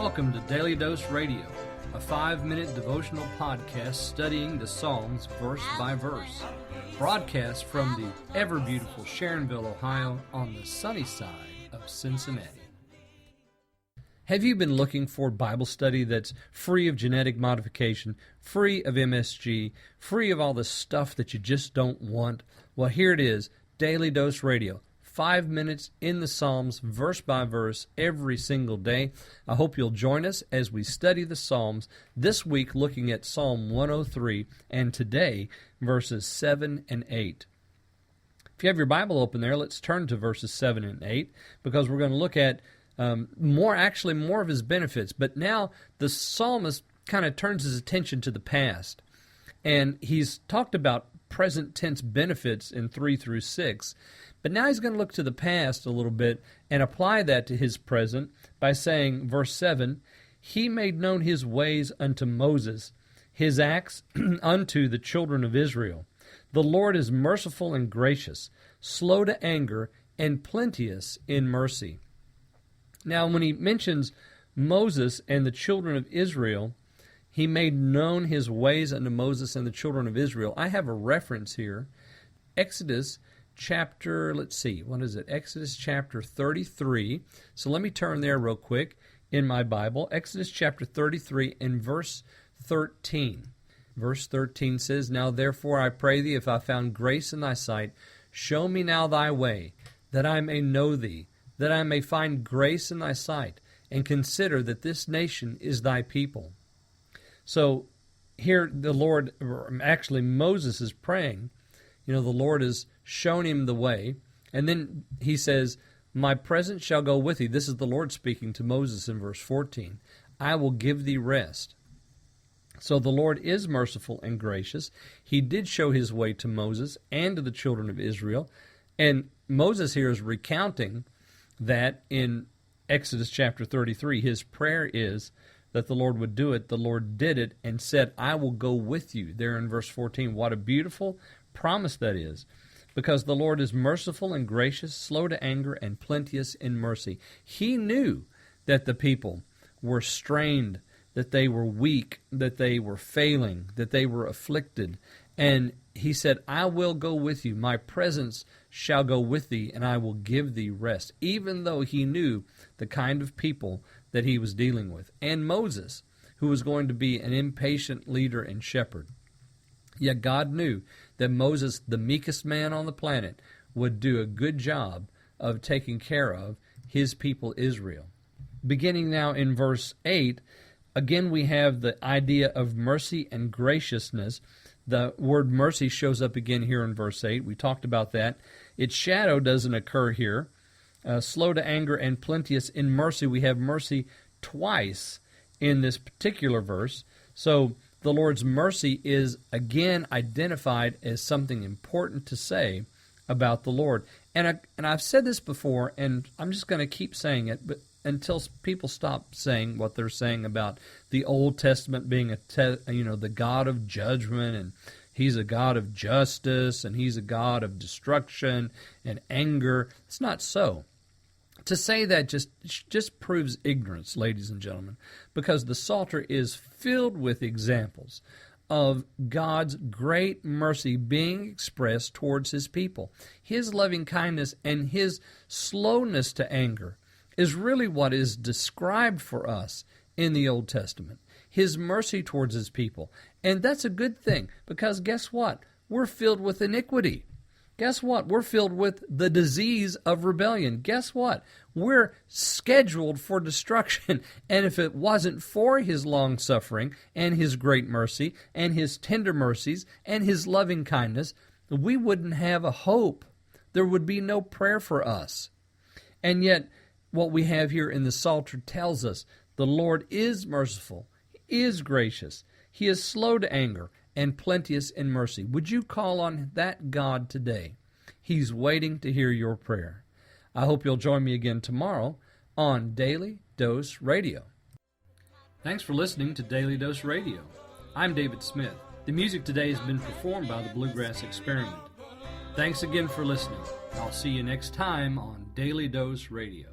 Welcome to Daily Dose Radio, a 5-minute devotional podcast studying the Psalms verse by verse. Broadcast from the ever-beautiful Sharonville, Ohio, on the sunny side of Cincinnati. Have you been looking for Bible study that's free of genetic modification, free of MSG, free of all the stuff that you just don't want? Well, here it is, Daily Dose Radio. 5 minutes in the Psalms, verse by verse, every single day. I hope you'll join us as we study the Psalms, this week looking at Psalm 103, and today, verses 7 and 8. If you have your Bible open there, let's turn to verses 7 and 8, because we're going to look at more of his benefits. But now the psalmist kind of turns his attention to the past, and he's talked about present tense benefits in 3 through 6. But now he's going to look to the past a little bit and apply that to his present by saying, verse 7, He made known His ways unto Moses, His acts unto the children of Israel. The Lord is merciful and gracious, slow to anger, and plenteous in mercy. Now, when he mentions Moses and the children of Israel, He made known His ways unto Moses and the children of Israel. I have a reference here, Exodus chapter, Exodus chapter 33. So let me turn there real quick in my Bible. Exodus chapter 33 and verse 13. Verse 13 says, Now therefore I pray thee, if I found grace in thy sight, show me now thy way, that I may know thee, that I may find grace in thy sight, and consider that this nation is thy people. So here the Lord, actually Moses is praying. The Lord has shown him the way. And then he says, My presence shall go with thee. This is the Lord speaking to Moses in verse 14. I will give thee rest. So the Lord is merciful and gracious. He did show His way to Moses and to the children of Israel. And Moses here is recounting that in Exodus chapter 33. His prayer is that the Lord would do it. The Lord did it and said, I will go with you. There in verse 14. What a beautiful promise that is, because the Lord is merciful and gracious, slow to anger, and plenteous in mercy. He knew that the people were strained, that they were weak, that they were failing, that they were afflicted. And He said, I will go with you. My presence shall go with thee, and I will give thee rest, even though He knew the kind of people that He was dealing with. And Moses, who was going to be an impatient leader and shepherd. Yet God knew that Moses, the meekest man on the planet, would do a good job of taking care of His people Israel. Beginning now in verse 8, again we have the idea of mercy and graciousness. The word mercy shows up again here in verse 8. We talked about that. Its shadow doesn't occur here. Slow to anger and plenteous in mercy. We have mercy twice in this particular verse. So the Lord's mercy is again identified as something important to say about the Lord. And I've said this before, and I'm just going to keep saying it, but until people stop saying what they're saying about the Old Testament being the God of judgment, and He's a God of justice, and He's a God of destruction and anger. It's not so. To say that just proves ignorance, ladies and gentlemen, because the Psalter is filled with examples of God's great mercy being expressed towards His people. His loving kindness and His slowness to anger is really what is described for us in the Old Testament. His mercy towards His people. And that's a good thing, because guess what? We're filled with iniquity. Guess what? We're filled with the disease of rebellion. Guess what? We're scheduled for destruction. And if it wasn't for His long-suffering and His great mercy and His tender mercies and His loving kindness, we wouldn't have a hope. There would be no prayer for us. And yet, what we have here in the Psalter tells us the Lord is merciful, He is gracious, He is slow to anger, and plenteous in mercy. Would you call on that God today? He's waiting to hear your prayer. I hope you'll join me again tomorrow on Daily Dose Radio. Thanks for listening to Daily Dose Radio. I'm David Smith. The music today has been performed by the Bluegrass Experiment. Thanks again for listening. I'll see you next time on Daily Dose Radio.